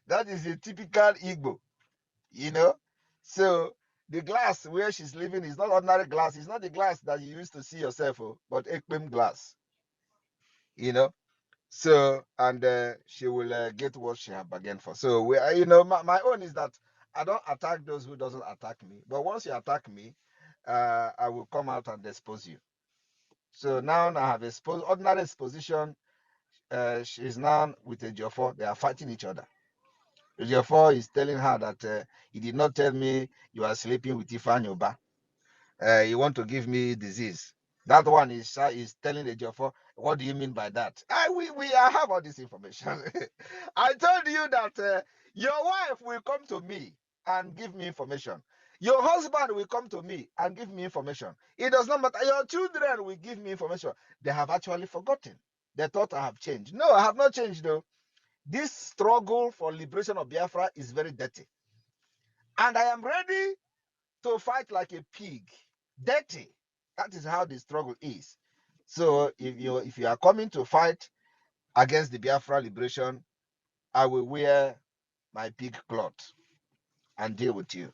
That is a typical Igbo, you know. So the glass where she's living is not ordinary glass. It's not the glass that you used to see yourself, but Ekpem glass, you know. So, and she will get what she have bargained for. So, my own is that I don't attack those who doesn't attack me. But once you attack me, I will come out and expose you. So now I have exposed ordinary exposition. She's now with a Jofor. They are fighting each other. The Jofor is telling her that he did not tell me you are sleeping with Ifanyoba. You want to give me disease. That one is telling the Jofor, what do you mean by that? I have all this information. I told you that your wife will come to me and give me information. Your husband will come to me and give me information. It does not matter. Your children will give me information. They have actually forgotten. They thought I have changed. No, I have not changed though. This struggle for liberation of Biafra is very dirty. And I am ready to fight like a pig. Dirty. That is how the struggle is. So if you are coming to fight against the Biafra liberation, I will wear my pig cloth and deal with you,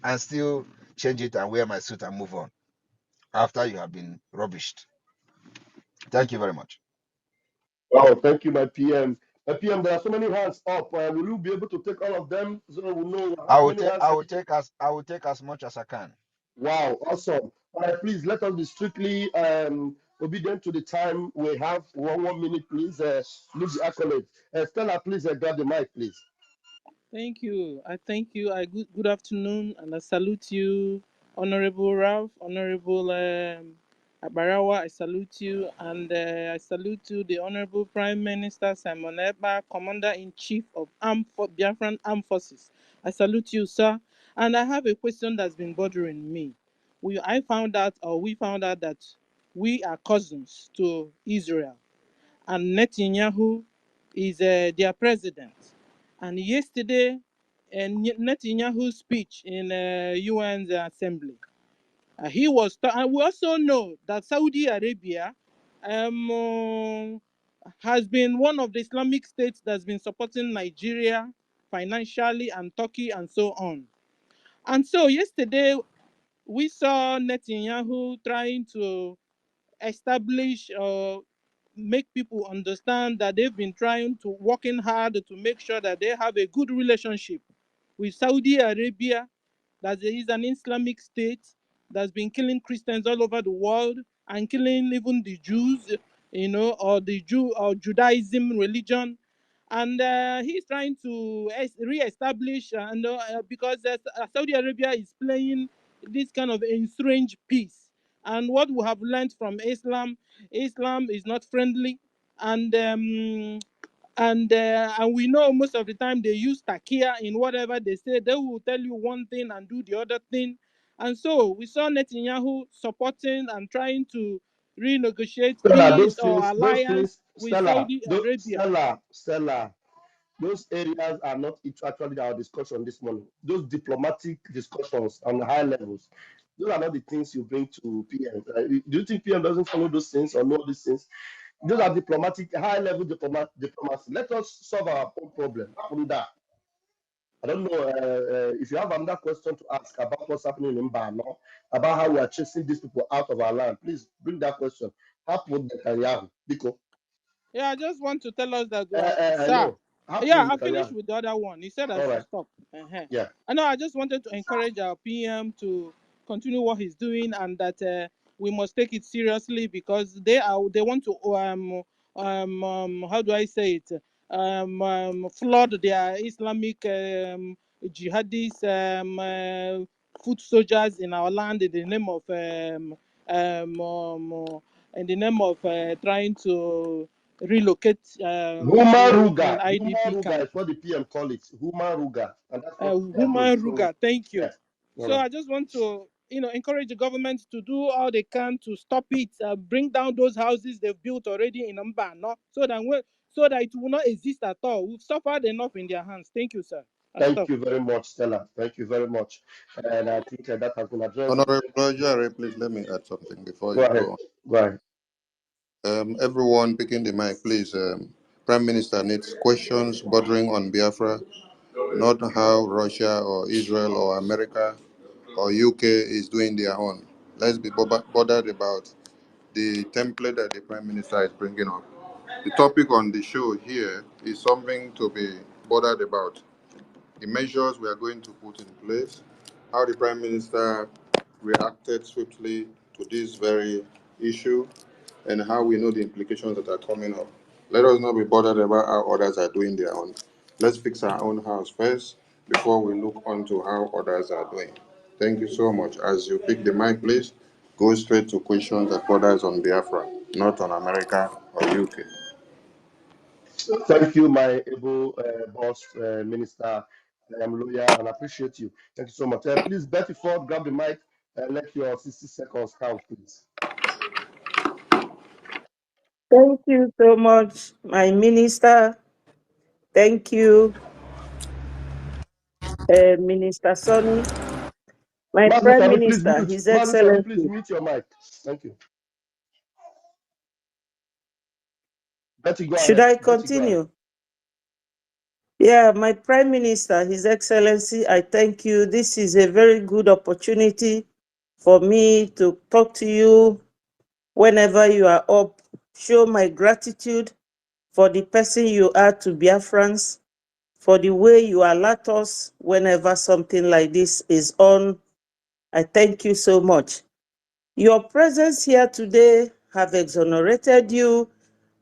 and still change it and wear my suit and move on after you have been rubbished. Thank you very much. Wow, thank you, my PM. My PM, there are so many hands up. Will you be able to take all of them so we know I how will many take hands? I will take as much as I can. Wow, awesome. Please let us be strictly obedient to the time we have. One minute, please. Leave the accolade. Stella, please grab the mic, please. Thank you. I thank you. Good afternoon, and I salute you, Honorable Ralph, Honorable Abarawa. I salute you, and I salute you, the Honorable Prime Minister Simon Ekpa, Commander in Chief of Biafran Armed Forces. I salute you, sir. And I have a question that's been bothering me. We found out that we are cousins to Israel, and Netanyahu is their president. And yesterday, Netanyahu's speech in UN's assembly, and we also know that Saudi Arabia has been one of the Islamic states that's been supporting Nigeria financially, and Turkey, and so on. And so yesterday, we saw Netanyahu trying to establish or make people understand that they've been trying to working hard to make sure that they have a good relationship with Saudi Arabia, that there is an Islamic state that's been killing Christians all over the world and killing even the Jews, or the Jew or Judaism religion. And he's trying to re-establish, because Saudi Arabia is playing this kind of estranged peace. And what we have learned from Islam is not friendly, and we know most of the time they use takia in whatever they say. They will tell you one thing and do the other thing. And so we saw Netanyahu supporting and trying to renegotiate Stella, peace or alliance with Stella, Saudi Arabia. Stella, those areas are not actually our discussion this morning. Those diplomatic discussions on high levels, those are not the things you bring to PM. Do you think PM doesn't follow those things or know these things? Those are diplomatic, high level diplomacy. Let us solve our own problem. I don't know if you have another question to ask about what's happening in Mbano, about how we are chasing these people out of our land. Please bring that question. Biko. Yeah, I just want to tell us that, I sir. know. Yeah, I finished with the other one. He said I All should right. stop. Uh-huh. Yeah. I know. I just wanted to encourage our PM to continue what he's doing, and that we must take it seriously, because they want to how do I say it, flood their Islamic jihadis, foot soldiers in our land in the name of trying to relocate Human people in Ruga. Human IDP Ruga camp. is what the PM call it. Human Ruga. And that's what they are doing. Human So, Ruga, thank you. yeah. All So right. I just want to, encourage the government to do all they can to stop it, bring down those houses they've built already in Mbano, so that it will not exist at all. We've suffered enough in their hands. Thank you, sir. I Thank stop. you very much, Stella. Thank you very much. And I think that has been addressed. Honorable Jerry, please let me add something before Go you ahead. go Go ahead. on. Everyone picking the mic, please. Prime Minister needs questions bordering on Biafra, not how Russia or Israel or America or UK is doing their own. Let's be bothered about the template that the Prime Minister is bringing up. The topic on the show here is something to be bothered about. The measures we are going to put in place, how the Prime Minister reacted swiftly to this very issue, and how we know the implications that are coming up. Let us not be bothered about how others are doing their own. Let's fix our own house first before we look on to how others are doing. Thank you so much. As you pick the mic, please go straight to questions that borders on Biafra, not on America or UK. Thank you, my able boss, Minister. I am loyal and appreciate you. Thank you so much. Please, Betty Ford, grab the mic and let your 60 seconds count, please. Thank you so much, my minister. Thank you, Minister Sonny. My Master Prime Sami, please Minister, mute. His Master Sami, please Excellency. mute your mic. Thank you. Betty, go Should ahead. I Betty, go ahead. continue? Yeah, my Prime Minister, His Excellency, I thank you. This is a very good opportunity for me to talk to you whenever you are up. Show my gratitude for the person you are to Biafrans, for the way you alert us whenever something like this is on. I thank you so much. Your presence here today have exonerated you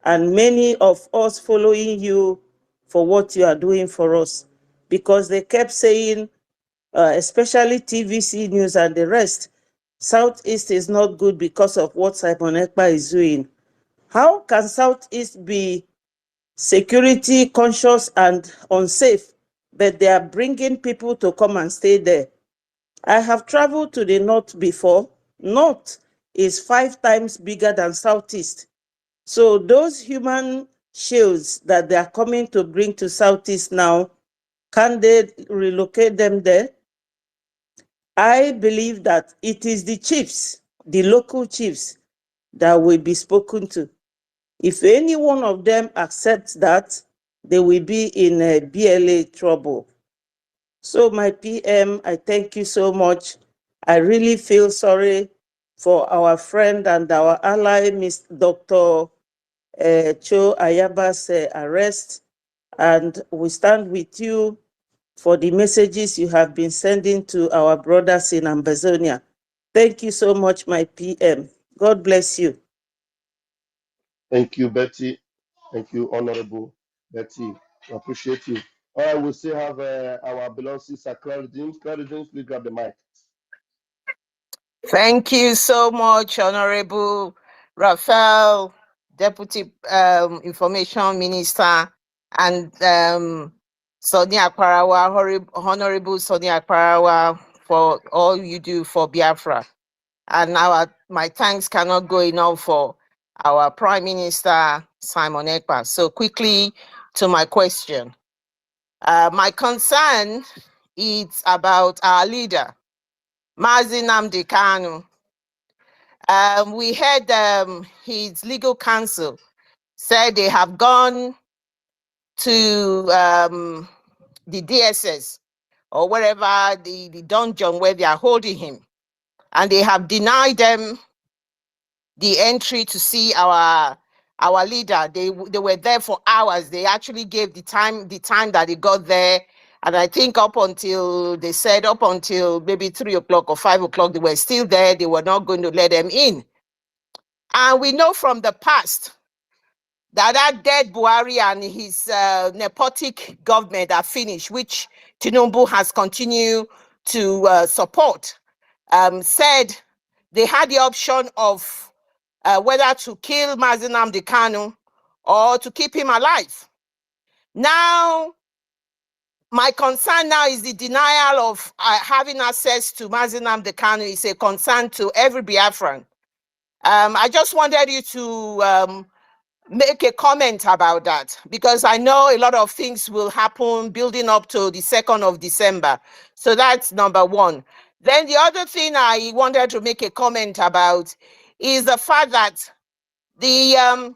and many of us following you for what you are doing for us, because they kept saying, especially TVC News and the rest, Southeast is not good because of what Simon Ekpa is doing. How can Southeast be security conscious and unsafe, but they are bringing people to come and stay there? I have traveled to the north before. North is 5 times bigger than Southeast. So those human shields that they are coming to bring to Southeast now, can they relocate them there? I believe that it is the chiefs, the local chiefs, that will be spoken to. If any one of them accepts that, they will be in a BLA trouble. So my PM, I thank you so much. I really feel sorry for our friend and our ally, Ms. Dr. Cho Ayaba's arrest, and we stand with you for the messages you have been sending to our brothers in Ambazonia. Thank you so much, my PM. God bless you. Thank you, Betty. Thank you, Honorable Betty. I appreciate you. All right, we still have our beloved sister, Clary James. Clary James, please grab the mic. Thank you so much, Honorable Raphael, Deputy Information Minister, and Sonia Akparawa, Honorable Sonia Akparawa, for all you do for Biafra. And my thanks cannot go enough for our Prime Minister, Simon Ekpa. So quickly to my question. My concern is about our leader, Mazi Nnamdi Kanu. We heard his legal counsel said they have gone to the DSS or wherever the dungeon where they are holding him, and they have denied them the entry to see our leader. They were there for hours. They actually gave the time that they got there. And I think up until maybe 3 o'clock or 5 o'clock, they were still there. They were not going to let them in. And we know from the past that dead Buhari and his nepotic government are finished, which Tinubu has continued to support, said they had the option of whether to kill Mazi Nnamdi Kanu or to keep him alive. Now, my concern now is the denial of having access to Mazi Nnamdi Kanu is a concern to every Biafran. I just wanted you to make a comment about that, because I know a lot of things will happen building up to the 2nd of December. So that's number one. Then the other thing I wanted to make a comment about is the fact that the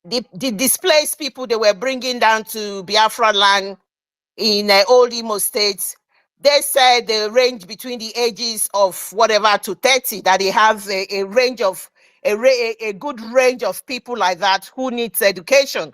the displaced people they were bringing down to Biafra land in old Imo State. They said they range between the ages of whatever to 30, that they have a range of a good range of people like that who needs education.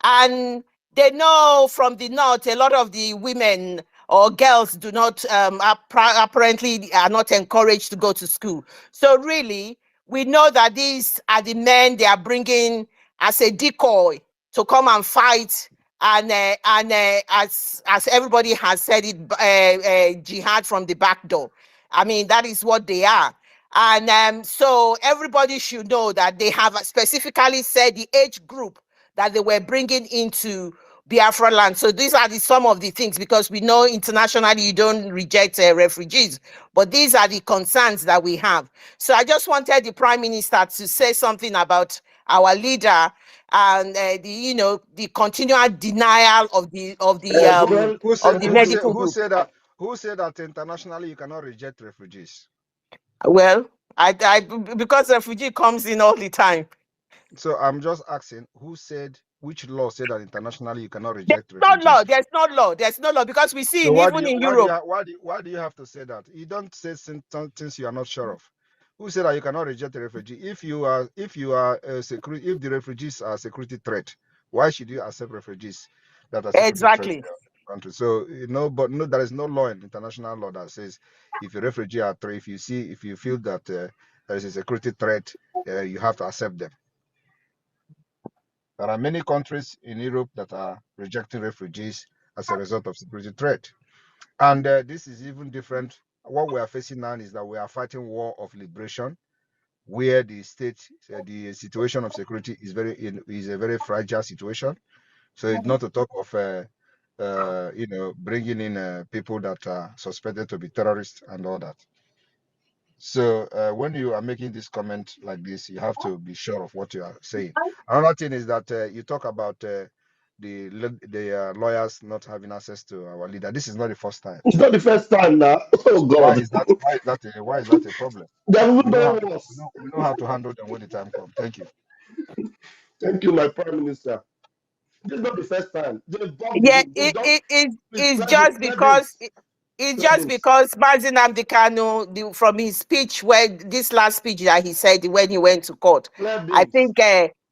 And they know from the north a lot of the women or girls do not apparently are not encouraged to go to school. So really, we know that these are the men they are bringing as a decoy to come and fight. And as everybody has said it, jihad from the back door. I mean, that is what they are. And so everybody should know that they have specifically said the age group that they were bringing into Biafra land. So these are some of the things, because we know internationally you don't reject refugees, but these are the concerns that we have. So I just wanted the Prime Minister to say something about our leader and the continual denial of the Well, medical group. Who said that internationally you cannot reject refugees? Well, because refugee comes in all the time. So I'm just asking, who said, which law said that internationally you cannot There's reject no law. refugees? There's no law. There's no law, because we see So even in Europe. why do you have to say that? You don't say things you are not sure of. Who said that you cannot reject a refugee? If the refugees are a security threat, why should you accept refugees that are security threat to Exactly. your country? So but no, there is no law in international law that says if a refugee are threat, if you feel that there is a security threat, you have to accept them. There are many countries in Europe that are rejecting refugees as a result of security threat. And this is even different. What we are facing now is that we are fighting war of liberation, where the situation of security is a very fragile situation. So it's not to talk of bringing in people that are suspected to be terrorists and all that. So when you are making this comment like this, you have to be sure of what you are saying. Another thing is that you talk about the lawyers not having access to our leader. This is not the first time. it's not the first time now. Oh Why God, is that? Why is that a problem? they have even We know how done to worse. we know how to handle them when the time comes. Thank you. Thank you, my Prime Minister. This is not the first time. They've bugged the Yeah, hope. They've done. Please it's clear, just clear because names. it's Clear just names. because Mazin Amdekano, from his speech, when this last speech that he said when he went to court, Clear I names. think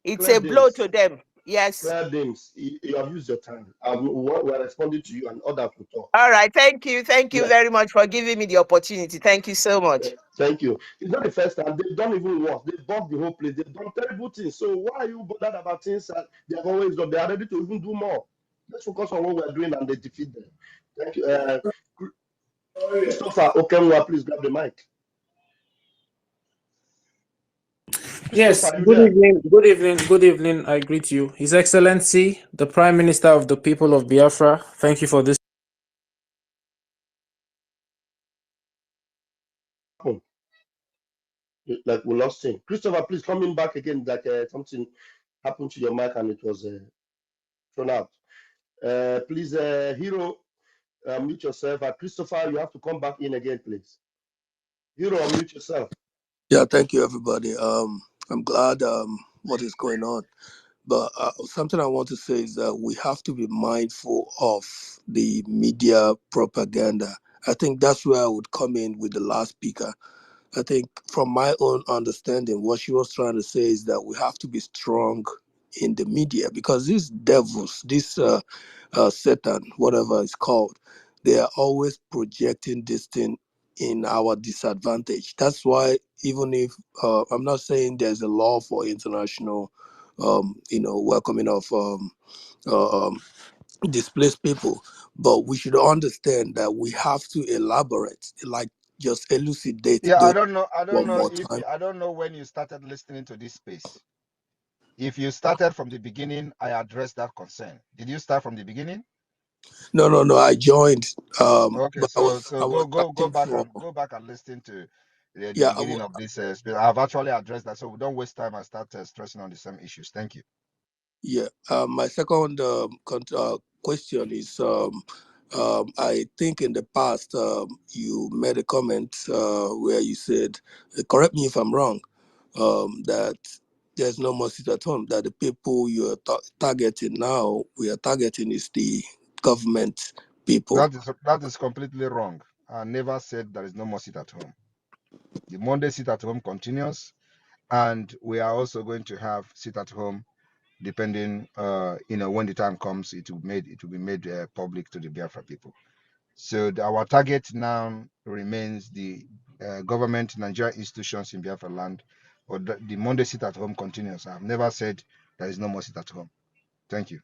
it's Clear a blow names. to them. Yes. Clear names. You have used your time. We're responding to you, and others will talk. All right. Thank you. Thank you Yeah. very much for giving me the opportunity. Thank you so much. Thank you. It's not the first time. They've done even worse. They've bugged the whole place. They've done terrible things. So why are you bothered about things that they have always done? They are ready to even do more. Let's focus on what we're doing and they defeat them. Thank you. Christopher Okenwa, please grab the mic. Yes, Christopher, are you good there? evening, good evening, good evening. I greet you, His Excellency, the Prime Minister of the people of Biafra. Thank you for this. Oh, like we lost him. Christopher, please coming back again. Like something happened to your mic and it was thrown out. Please, Hero, mute yourself. Christopher, you have to come back in again, please. Hero, unmute yourself. Yeah, thank you, everybody. I'm glad what is going on. But something I want to say is that we have to be mindful of the media propaganda. I think that's where I would come in with the last speaker. I think from my own understanding, what she was trying to say is that we have to be strong in the media because these devils, this Satan, whatever it's called, they are always projecting this thing in our disadvantage. That's why even if I'm not saying there's a law for international, welcoming of uh, um, displaced people, but we should understand that we have to elaborate, like just elucidate Yeah, those I don't one know more if time. I don't know when you started listening to this space. If you started from the beginning, I addressed that concern. Did you start from the beginning? No. I joined, Okay, but so I was go writing for. back and listen to the Yeah, beginning of this space. I've actually addressed that, so we don't waste time and start stressing on the same issues. Thank you. yeah. My second question is, I think in the past you made a comment where you said, correct me if I'm wrong, that there's no more sit at home. That the people you are targeting now, we are targeting is the government people. That is completely wrong. I never said there is no more sit at home. The Monday sit at home continues, and we are also going to have sit at home depending, when the time comes, it will be made public to the Biafra people. So our target now remains the government, Nigerian institutions in Biafra land, but the Monday sit at home continues. I've never said there is no more sit at home. Thank you.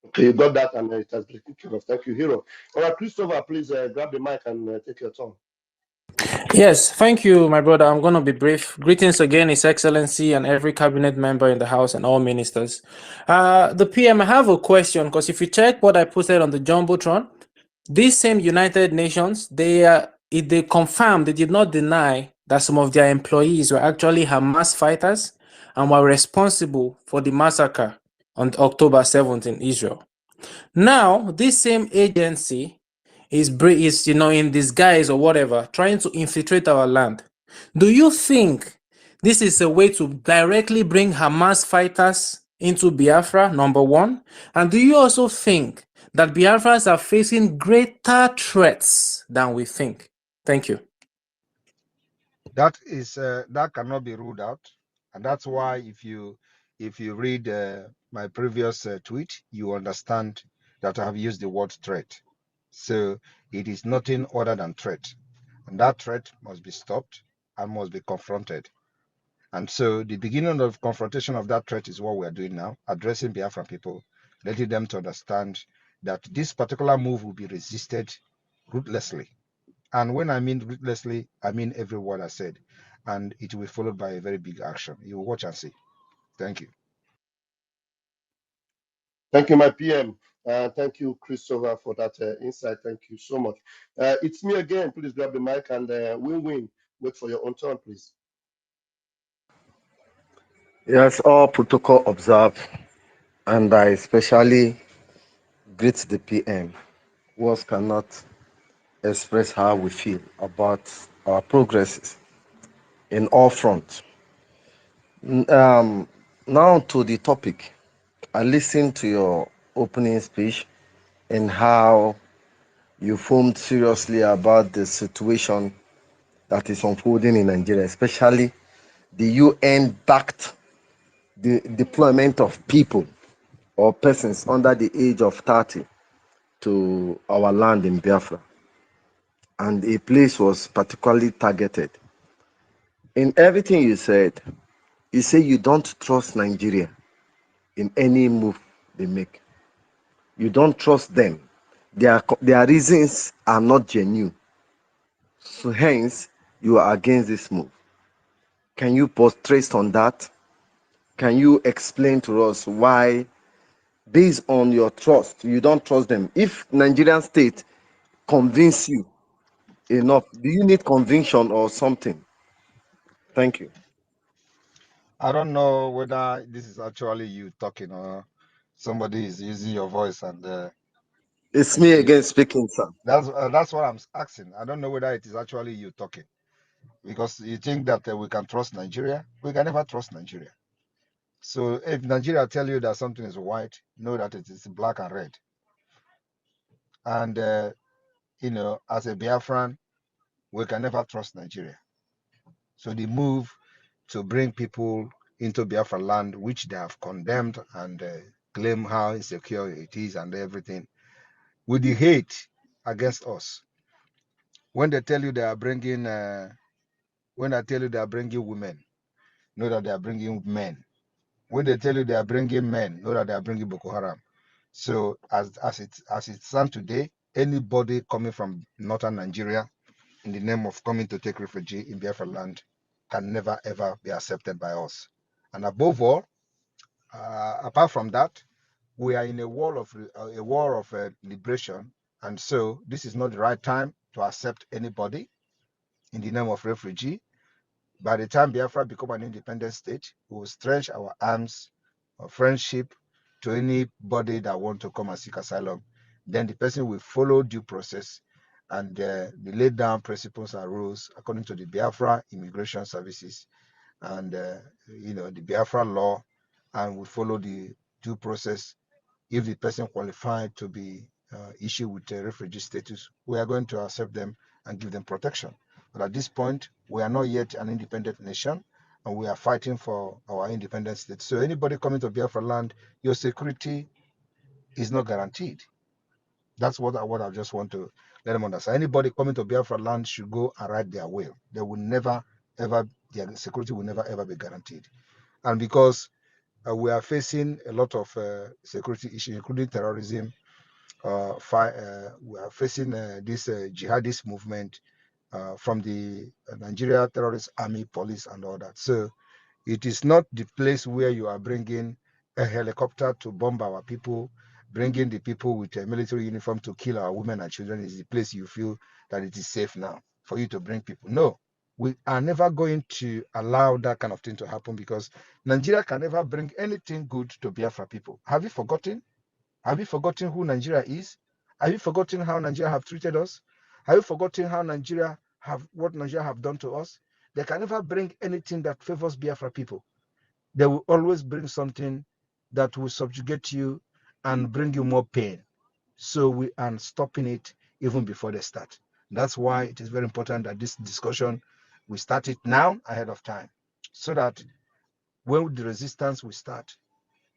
Okay, you got that, and it has been taken care of. Thank you, Hero. All right, Christopher, please grab the mic and take your turn. Yes, thank you, my brother. I'm going to be brief. Greetings again, His Excellency, and every cabinet member in the House and all ministers. The PM, I have a question because if you check what I posted on the Jumbotron, these same United Nations, they confirmed, they did not deny that some of their employees were actually Hamas fighters and were responsible for the massacre on October 7th in Israel. Now, this same agency is in disguise or whatever, trying to infiltrate our land. Do you think this is a way to directly bring Hamas fighters into Biafra, number one? And do you also think that Biafrans are facing greater threats than we think? Thank you. That cannot be ruled out, and that's why if you read my previous tweet, you understand that I have used the word threat. So it is nothing other than threat, and that threat must be stopped and must be confronted. And so the beginning of confrontation of that threat is what we are doing now, addressing Biafran people, letting them to understand that this particular move will be resisted ruthlessly. And when I mean ruthlessly, I mean every word I said. And it will be followed by a very big action. You will watch and see. Thank you. Thank you, my PM. Thank you, Christopher, for that insight. Thank you so much. It's me again. Please grab the mic and win-win. Wait for your own turn, please. Yes, all protocol observed, and I especially greet the PM. Words cannot express how we feel about our progresses in all fronts. Now to the topic. I listened to your opening speech and how you foamed seriously about the situation that is unfolding in Nigeria, especially the UN-backed the deployment of people or persons under the age of 30 to our land in Biafra. And a place was particularly targeted. In everything you say you don't trust Nigeria in any move they make. You don't trust them. Their reasons are not genuine. So hence, you are against this move. Can you portray on that? Can you explain to us why, based on your trust, you don't trust them? If Nigerian state convince you enough, do you need conviction or something? Thank you. I don't know whether this is actually you talking or somebody is using your voice and It's me again speaking, sir. that's what I'm asking. I don't know whether it is actually you talking because you think that we can trust Nigeria. We can never trust Nigeria. So if Nigeria tell you that something is white, know that it is black and red. And as a Biafran, we can never trust Nigeria. So the move to bring people into Biafra land, which they have condemned and claim how insecure it is and everything, with the hate against us. When they tell you they are bringing, when I tell you they are bringing women, know that they are bringing men. When they tell you they are bringing men, know that they are bringing Boko Haram. So as it stands today, anybody coming from northern Nigeria in the name of coming to take refuge in Biafra land can never ever be accepted by us. And above all, apart from that, we are in a war of liberation, and so this is not the right time to accept anybody in the name of refugee. By the time Biafra become an independent state, we will stretch our arms of friendship to anybody that want to come and seek asylum. Then the person will follow due process, And the laid down principles and rules according to the Biafra Immigration Services and the Biafra law, and we follow the due process. If the person qualified to be issued with a refugee status, we are going to accept them and give them protection. But at this point, we are not yet an independent nation, and we are fighting for our independent state. So anybody coming to Biafra land, your security is not guaranteed. That's what I just want to let them understand. Anybody coming to Biafra land should go and write their will. They will never, ever, their security will never, ever be guaranteed. And because we are facing a lot of security issues, including terrorism, we are facing this jihadist movement from the Nigeria Terrorist Army, Police, and all that. So it is not the place where you are bringing a helicopter to bomb our people, bringing the people with a military uniform to kill our women and children is the place you feel that it is safe now for you to bring people. No, we are never going to allow that kind of thing to happen because Nigeria can never bring anything good to Biafra people. Have you forgotten? Have you forgotten who Nigeria is? Have you forgotten how Nigeria have treated us? Have you forgotten how what Nigeria have done to us? They can never bring anything that favors Biafra people. They will always bring something that will subjugate you and bring you more pain. So we are stopping it even before they start. That's why it is very important that this discussion, we start it now ahead of time, so that when the resistance will start,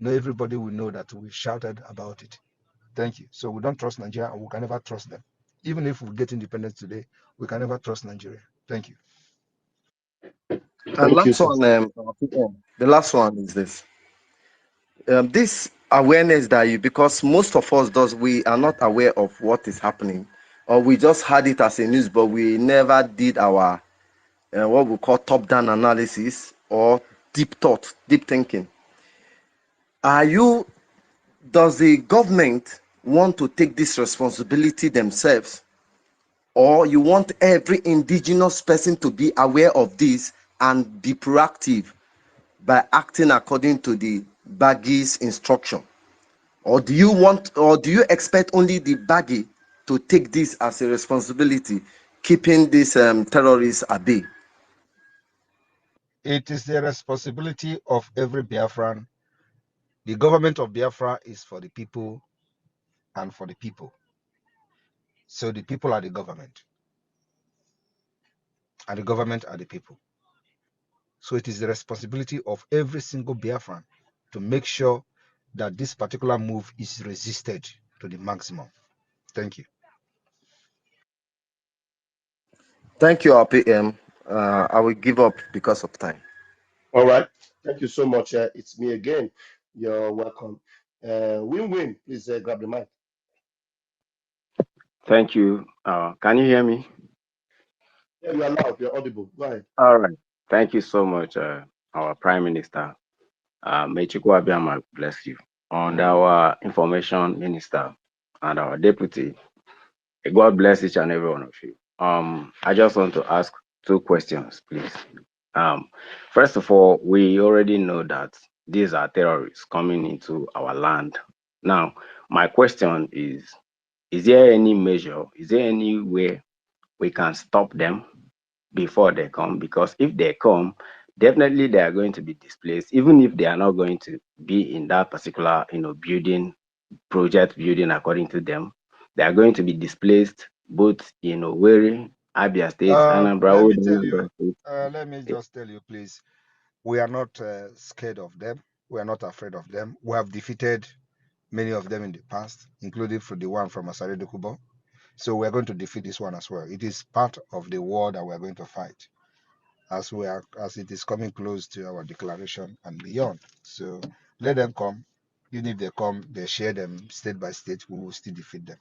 everybody will know that we shouted about it. Thank you. So we don't trust Nigeria and we can never trust them. Even if we get independence today, we can never trust Nigeria. Thank you. And Thank you, last sir. one, the last one is this. This awareness that because most of us we are not aware of what is happening, or we just had it as a news, but we never did our what we call top-down analysis or deep thought, deep thinking. Does the government want to take this responsibility themselves, or you want every indigenous person to be aware of this and be proactive by acting according to the baggy's instruction? Or do you expect only the baggy to take this as a responsibility, keeping these terrorists at bay? It is the responsibility of every Biafran. The government of Biafra is for the people and for the people. So the people are the government, and the government are the people. So it is the responsibility of every single Biafran to make sure that this particular move is resisted to the maximum. Thank you. Thank you, RPM. I will give up because of time. All right. Thank you so much. It's me again. You're welcome. Win-win, please grab the mic. Thank you. Can you hear me? Yeah, you are loud. You're audible. Go ahead. All right. Thank you so much, our Prime Minister. May Chukwu Abiyama bless you. And our Information Minister and our Deputy. God bless each and every one of you. I just want to ask two questions, please. First of all, we already know that these are terrorists coming into our land. Now, my question is there any measure, is there any way we can stop them before they come? Because if they come, definitely they are going to be displaced, even if they are not going to be in that particular building, project building according to them. They are going to be displaced both in Owerri, Abia State, Anambra, Let all me tell the you, other states. let me just tell you, please. We are not scared of them. We are not afraid of them. We have defeated many of them in the past, including for the one from Asare Dokubo. So we are going to defeat this one as well. It is part of the war that we are going to fight as it is coming close to our declaration and beyond. So let them come. Even if they come, they share them state by state, we will still defeat them.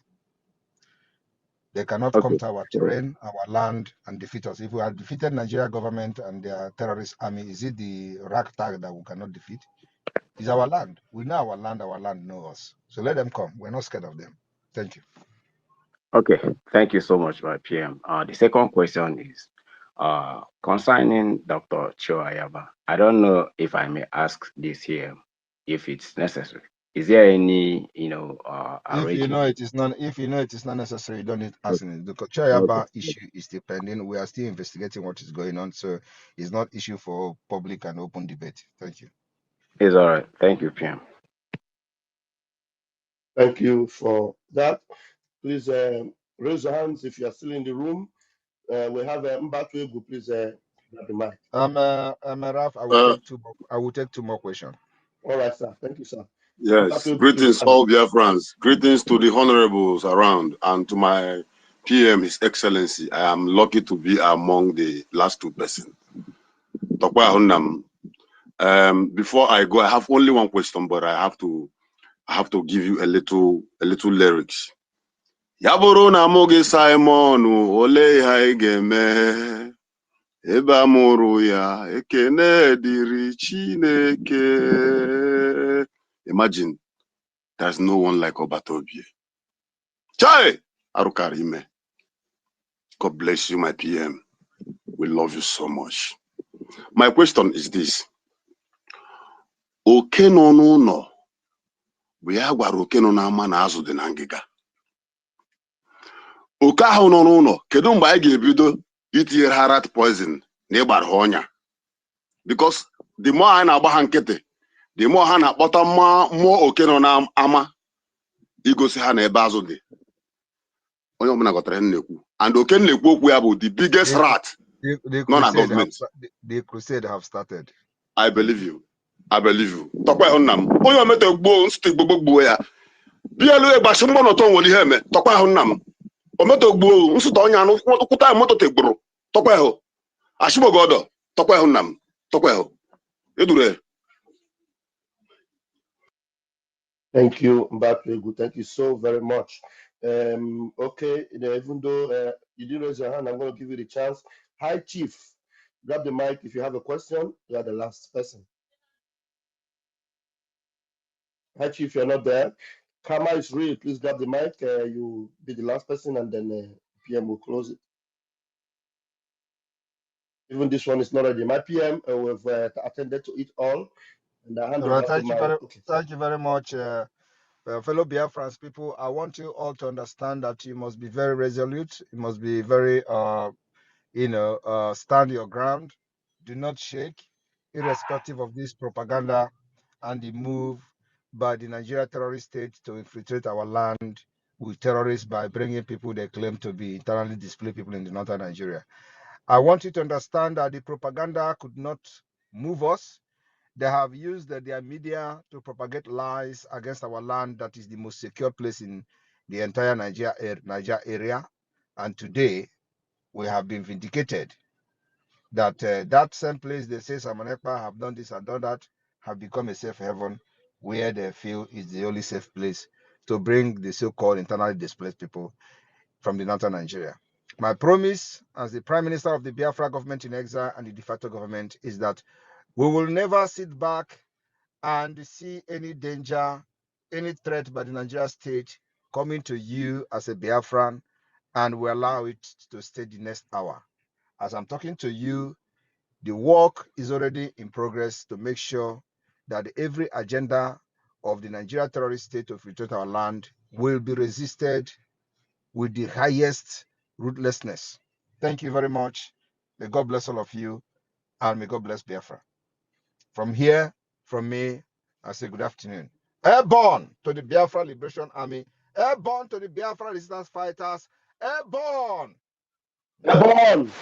They cannot come Okay. to our So, terrain, our land, and defeat us. If we have defeated Nigeria government and their terrorist army, is it the ragtag that we cannot defeat? It's our land. We know our land knows us. So let them come. We're not scared of them. Thank you. okay. Thank you so much, my PM. The second question is concerning Dr. Choayaba. I don't know if I may ask this here, if it's necessary. Is there any, If you know arrangement? it is not, if you know it is not necessary, you don't need Okay. asking it. The Okay. Kochayaba issue is still pending. We are still investigating what is going on, so it's not issue for public and open debate. Thank you. It's all right. Thank you, PM. Thank you for that. Please raise your hands if you are still in the room. We have Mbatu. Please grab the mic. Raf, Uh, I will take two more questions. All right, sir. Thank you, sir. yes, Mbatu, please greetings, go ahead. all Biafrans. Greetings to the honorables around and to my PM, His Excellency. I am lucky to be among the last two persons. Tokwa Hunnam. Before I go, I have only one question, but I have to give you a little lyrics. Yaburu na moge Simon ole haigeme eba muru ya ekene diri Chineke. Imagine there's no one like Obatobie. Chai Arukarime. God bless you, my PM. We love you so much. My question is this. Oke no n'ụlọ bụ ya gwara oke nọ n'ama na azụ dị na ngịga. Oke ahụ nọ n'ụlọ, kedu mgbe anyị ga-ebido itinyere ha rat poison na ịgbara ha ọnya? Because the more anyị na-agba ha nkịtị, the more ha na-akpọta mmụọ oke nọ n'ama igosi ha na ebe azụ dị. Onye ọbụla ghọtara ihe m na-ekwu. And oke na-ekwu okwu ya bụ the biggest rat nọ na gọọmenti. The crusade have started. I believe you. I believe you. Tọkwa ịhụ nna m. Onye ometa gboo nsụtụ Igbo gbuo ya. Bịa elu egbachi mgbọ n'ọtọ nwere ihe eme. Tọkwa ịhụ nna m. Ometa gboo nsụtụ onye anụ kwụta moto tegburu. Tọkwa ịhụ. Ashimogo ọdọ. Tọkwa ịhụ nna m. Tọkwa ịhụ. Edure. Thank you, Mbatu. Thank you so very much. Okay, even though you didn't raise your hand, I'm going to give you the chance. Hi, Chief. Grab the mic if you have a question. You are the last person. Hi, Chief, you're not there. Karma is real. Please grab the mic. You be the last person, and then PM will close it. Even this one is not ready. My PM, we've attended to it all, and I hand All right, over to my. thank you very much, fellow Biafrans people. I want you all to understand that you must be very resolute. You must be very, stand your ground. Do not shake, irrespective of this propaganda and the move by the Nigeria terrorist state to infiltrate our land with terrorists by bringing people they claim to be internally displaced people in the northern Nigeria. I want you to understand that the propaganda could not move us. They have used their media to propagate lies against our land that is the most secure place in the entire Niger area. And today, we have been vindicated that that same place they say some Ekpa have done this and done that have become a safe haven where they feel is the only safe place to bring the so-called internally displaced people from the northern Nigeria. My promise as the Prime Minister of the Biafra government in exile and the de facto government is that we will never sit back and see any danger, any threat by the Nigeria state coming to you as a Biafran, and we allow it to stay the next hour. As I'm talking to you, the work is already in progress to make sure that every agenda of the Nigeria terrorist state to infiltrate our land will be resisted with the highest ruthlessness. Thank you very much. May God bless all of you, and may God bless Biafra. From here, from me, I say good afternoon. Airborne to the Biafra Liberation Army. Airborne to the Biafra resistance fighters. Airborne. Airborne.